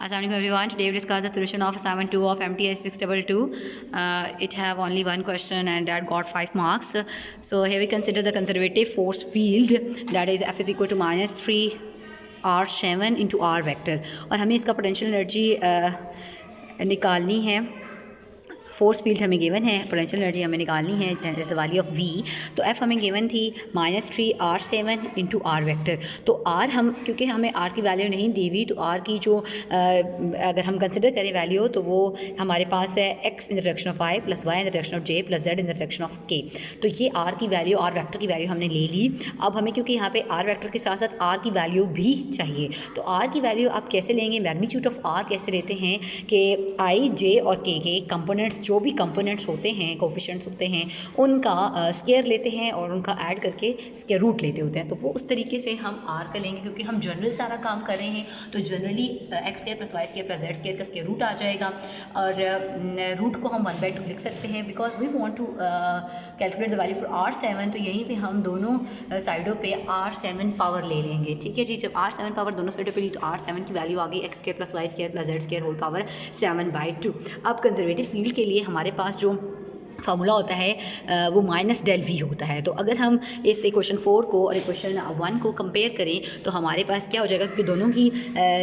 Assalamualaikum everyone. Today we discuss the solution of assignment 2 of MTS 622. It have only one question and that got 5 marks. So here we consider the conservative force field, that is F is equal to minus 3 R7 into R vector. और हमें इसका potential energy निकालनी है. Force field हमें given है, potential energy हमें निकालनी है, that is the value of v. तो एफ हमें गिवन थी -3R7 इंटू आर वैक्टर. तो आर हम, क्योंकि हमें आर की वैल्यू नहीं दी हुई, तो आर की जो अगर हम कंसिडर करें वैल्यू, तो वो हमारे पास है x in the direction of i plus y in the direction of j plus z in the direction of k. तो ये आर की वैल्यू, आर वैक्टर की वैल्यू हमने ले ली. अब हमें, क्योंकि यहाँ पे आर वैक्टर के साथ साथ आर की वैल्यू भी चाहिए, तो आर की वैल्यू आप कैसे लेंगे, मैग्नीट्यूड ऑफ आर कैसे लेते हैं कि i, j और k के कंपोनेंट्स, जो भी कंपोनेंट्स होते हैं, कोफिशिएंट्स होते हैं, उनका स्क्वायर लेते हैं और उनका ऐड करके स्क्वायर रूट लेते होते हैं. तो वो उस तरीके से हम आर का लेंगे, क्योंकि हम जनरल सारा काम कर रहे हैं. तो generally x square plus y square plus z square का स्क्वायर रूट आ जाएगा, और रूट को हम 1/2 लिख सकते हैं, because we want to calculate the value for R7. तो यहीं पे हम दोनों साइडों पे R7 पावर ले लेंगे. ठीक है जी. जब R7 पावर दोनों साइडों पे ली, तो R7 की वैल्यू आ गई x square plus y square plus z square whole power 7/2. अब कंजर्वेटिव फील्ड के लिए हमारे पास जो फार्मूला होता है वो माइनस डेल वी होता है. तो अगर हम इस इक्वेशन 4 को और इक्वेशन 1 को कंपेयर करें, तो हमारे पास क्या हो जाएगा, क्योंकि दोनों की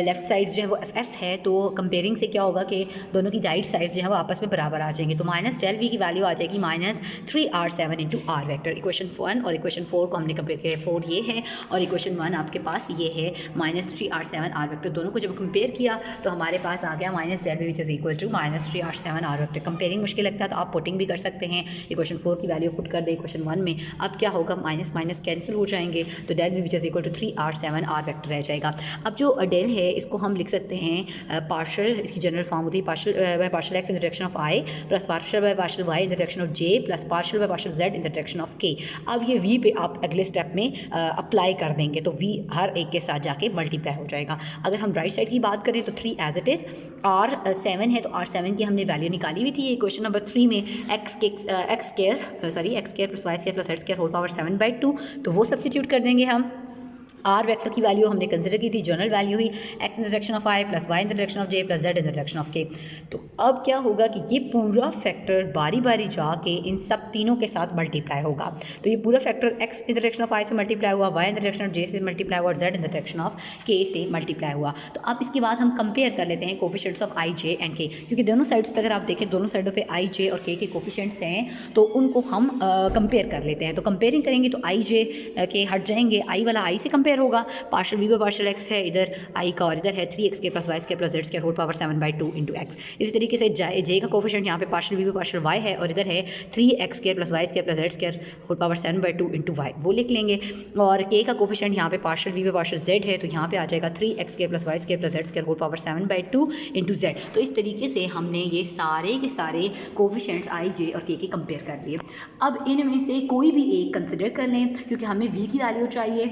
लेफ्ट साइड्स जो है वो एफ है, तो कंपेयरिंग से क्या होगा कि दोनों की राइट साइड्स जो है वो आपस में बराबर आ जाएंगे. तो माइनस डेल वी की वैल्यू आ जाएगी -3R7 into r vector. Equation 1 और इक्वेशन 4 को हमने कंपेयर किया. 4 ये है और इक्वेशन 1 आपके पास ये है -3R7 आर वैक्टर. दोनों को जब कंपेयर किया तो हमारे पास आ गया minus del v which is equal to -3R7 r vector. Comparing मुश्किल लगता है तो आप पुटिंग भी कर सकते हैं. इक्वेशन 4 की वैल्यू पुट कर दे इक्वेशन 1 में. अब क्या होगा, माइनस माइनस कैंसिल हो जाएंगे, तो del v which is equal to 3R7 r vector रह जाएगा. अब जो डेल है इसको हम लिख सकते हैं पार्शियल, इसकी जनरल फॉर्म होती है partial by partial x in the direction of i plus partial by partial y in the direction of j plus partial by partial z in the direction of k. अब ये we पे आप अगले step में apply कर देंगे, तो we हर एक के साथ जाके मल्टीप्लाई हो जाएगा. अगर हम राइट साइड की बात करें तो 3 एज इट इज़. R7 है तो R7 की हमने वैल्यू निकाली हुई थी. इक्वेशन नंबर 3 में x square plus y square plus z square whole power 7/2. तो वो सब्सिट्यूट कर देंगे हम. आर वेक्टर की वैल्यू हमने कंसिडर की थी, जनरल वैल्यू हुई x in the direction of i plus y in the direction of j plus z in the direction of k. तो अब क्या होगा कि ये पूरा फैक्टर बारी बारी जाके इन सब तीनों के साथ मल्टीप्लाई होगा. तो ये पूरा factor x in the direction of i से मल्टीप्लाई हुआ, y in the direction of j से मल्टीप्लाई हुआ और z in the direction of k से मल्टीप्लाई हुआ. तो अब इसके बाद हम कंपेयर कर लेते हैं coefficients of I, J and के, क्योंकि दोनों साइड्स पर अगर आप देखें, दोनों साइडों पर आई, जे और के कोफिशिएंट्स हैं, तो उनको हम कंपेयर कर लेते हैं. तो कंपेयरिंग करेंगे तो आई जे के हट जाएंगे, आई वाला आई से कंपेयर होगा, partial v by partial x है इधर आई का, और इधर है 3x के plus y square plus z square whole power 7/2 into x. इसी तरीके से जे का कोफिशिएंट यहाँ पे partial v by partial y है, और इधर है 3x square plus y square plus z square whole power 7/2 into y, वो लिख लेंगे. और के का कोफिशिएंट यहाँ पे partial v by partial z है, तो यहाँ पे आ जाएगा 3x square plus y square plus z square whole power 7/2 into z. तो इस तरीके से हमने ये सारे के सारे कोफिशिएंट्स आई, जे और के कंपेयर कर लिए. अब इनमें से कोई भी एक कंसिडर कर लें, क्योंकि हमें वी की वैल्यू चाहिए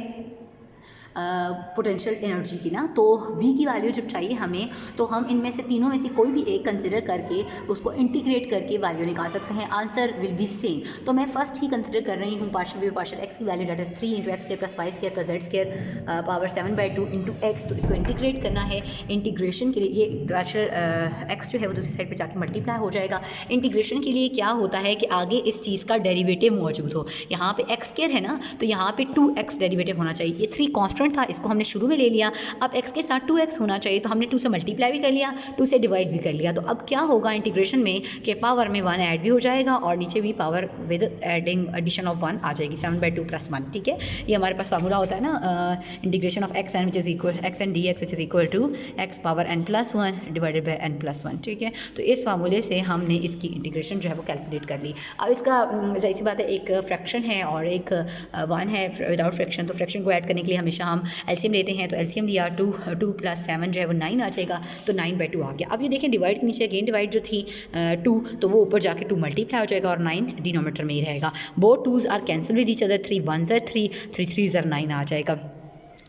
पोटेंशियल एनर्जी की ना, तो वी की वैल्यू जब चाहिए हमें, तो हम इनमें से तीनों में से कोई भी एक कंसिडर करके उसको इंटीग्रेट करके वैल्यू निकाल सकते हैं. Answer will be same. तो मैं फर्स्ट ही कंसिडर कर रही हूँ पार्शियल वी पार्शियल एक्स की value, that is 3 into x square plus y square plus z square power 7/2 into x. तो इसको इंटीग्रेट करना है. इंटीग्रेशन के लिए ये पार्शियल एक्स जो है वो दूसरी साइड पर जाके मल्टीप्लाई हो जाएगा. इंटीग्रेशन के लिए क्या होता है कि आगे इस चीज़ का डेरिवेटिव मौजूद हो. यहाँ पे एक्स स्क्वायर है ना, तो यहाँ पे 2x डेरिवेटिव होना चाहिए. ये 3 कॉन्स्टेंट था, इसको हमने शुरू में ले लिया. अब x के साथ 2x होना चाहिए, तो हमने 2 से मल्टीप्लाई भी कर लिया, 2 से डिवाइड भी कर लिया. तो अब क्या होगा इंटीग्रेशन में कि पावर में 1 ऐड भी हो जाएगा और नीचे भी power with adding addition of 1 आ जाएगी, 7/2 प्लस 1. ठीक है, ये हमारे पास फार्मूला होता है ना, integration of x n which is equal x n d x which is equal to x power n plus 1 divided by n plus 1. ठीक है, तो इस फार्मूले से हमने इसकी इंटीग्रेशन जो है वो कैलकुलेट कर ली. अब इसका जाहिर सी बात है, एक फ्रैक्शन है और एक 1 है विदाउट फ्रैक्शन. तो फ्रैक्शन को ऐड करने के लिए हमेशा हम एलसीएम लेते हैं. तो एलसीएम लिया 2 प्लस 7 जो है वो 9 आ जाएगा, तो 9/2 आ गया. अब ये देखें डिवाइड के नीचे अगेन डिवाइड जो थी 2, तो वो ऊपर जाके 2 मल्टीप्लाई हो जाएगा और 9 डिनोमीटर में ही रहेगा. Both 2s are cancel with each other, 3 1s are 3, 3 3s are 9 आ जाएगा.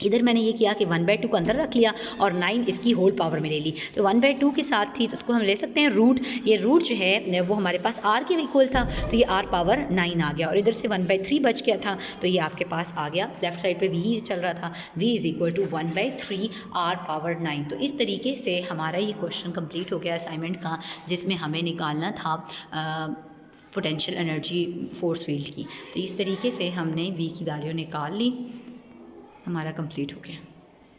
इधर मैंने ये किया कि 1/2 को अंदर रख लिया और 9 इसकी होल पावर में ले ली, तो 1/2 के साथ थी तो उसको हम ले सकते हैं रूट। ये रूट जो है वो हमारे पास r के इक्वल था, तो ये r पावर 9 आ गया, और इधर से 1/3 बच गया था, तो ये आपके पास आ गया। लेफ्ट साइड पे v चल रहा था, v is equal to 1/3 r power 9। तो इस तरीके से हमारा ये क्वेश्चन कंप्लीट हो गया असाइनमेंट का, जिसमें हमें निकालना था पोटेंशियल एनर्जी फोर्स फील्ड की। तो इस तरीके से हमने v की वैल्यू निकाल ली, हमारा कंप्लीट हो गया।